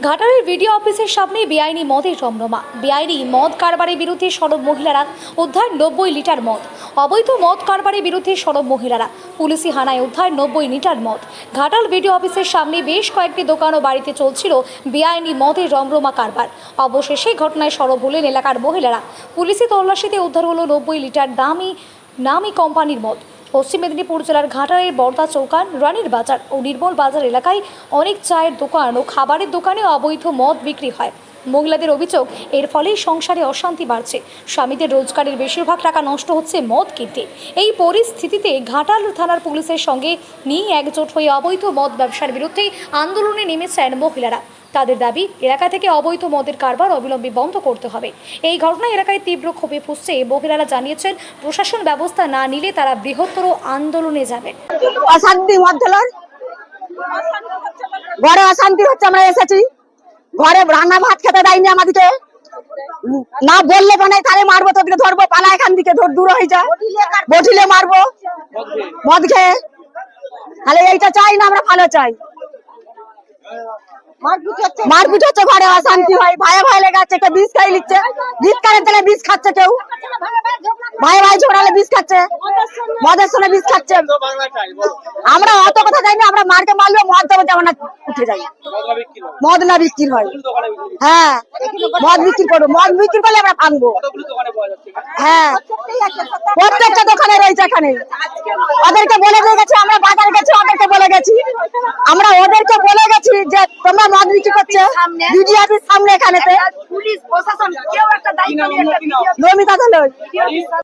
ঘাটালের ভিডিও অফিসের সামনে বেআইনি মদের রমরমা। বেআইনি মদ কারবারের বিরুদ্ধে সরব মহিলারা, উদ্ধার 90 লিটার মদ। অবৈধ মদ কারবারের বিরুদ্ধে সরব মহিলারা, পুলিশি হানায় উদ্ধার 90 লিটার মদ। ঘাটাল ভিডিও অফিসের সামনে বেশ কয়েকটি দোকান ও বাড়িতে চলছিল বেআইনি মদের রমরমা কারবার। অবশেষে ঘটনায় সরব হলেন এলাকার মহিলারা। পুলিশি তল্লাশিতে উদ্ধার হলো 90 লিটার নামি কোম্পানির মদ। পশ্চিম মেদিনীপুর জেলার ঘাটালের বর্দা চৌকান, রানীর বাজার ও নির্মল বাজার এলাকায় অনেক চায়ের দোকান ও খাবারের দোকানে অবৈধ মদ বিক্রি হয়। মহিলাদের অভিযোগ, এর ফলে সংসারে অশান্তি বাড়ছে। স্বামীদের রোজগারের বেশিরভাগ টাকা নষ্ট হচ্ছে মদ কিনতে। এই পরিস্থিতিতে ঘাটাল থানার পুলিশের সঙ্গে নিয়ে একজোট হয়ে অবৈধ মদ ব্যবসার বিরুদ্ধে আন্দোলনে নেমেছেন মহিলারা। তাদের দাবি, এলাকা থেকে অবৈধ মদের কারবার অবিলম্বে বন্ধ করতে হবে। এই ঘটনায় এলাকায় তীব্র ক্ষোভে ফুঁসছে। মহিলারা জানিয়েছেন, প্রশাসন ব্যবস্থা না নিলে তারা বৃহত্তর আন্দোলনে যাবেন। অশান্তি মধ্যলর ঘরে অশান্তি হচ্ছে। আমরা এসেছি, ঘরে রান্না ভাত খেতে দেয়নি আমাদেরকে। না বললে বানাই তাহলে মারবো, তোদেরকে ধরবো, পালা এখান থেকে, দূর হয়ে যা, বঠিলে মারবো মদ খেয়ে। তাহলে এইটা চাই না, আমরা ভালো চাই। মারপিট হচ্ছে, ঘরে অশান্তি হয়, ভাই ভাই লেগে আছে, কেউ বিষ খাই লিখছে, বিষ কারের তেলে বিষ খাচ্ছে, কেউ ভাই ভাই ঝোড়ালে বিষ খাচ্ছে, মদের সঙ্গে বিষ খাচ্ছে। আমরা অত কথা যাই না, আমরা মারকে মারলেও মদ দেবো যেমন না উঠে যাই। মদ না বিক্রি হয়, হ্যাঁ মদ বিক্রি করবো, মদ বিক্রি করলে আমরা ভাঙবো। হ্যাঁ প্রত্যেকটা দোকানে রয়েছে এখানে। ওদেরকে বলে দিয়ে গেছি, আমরা বাজার গেছি, ওদেরকে বলে গেছি, আমরা ওদেরকে বলে গেছি যে তোমরা মদ বিক্রি করছে বিডিও অফিস সামনে এখানেতে। পুলিশ প্রশাসন কেউ একটা দায়িত্ব নিয়ে, নমিতা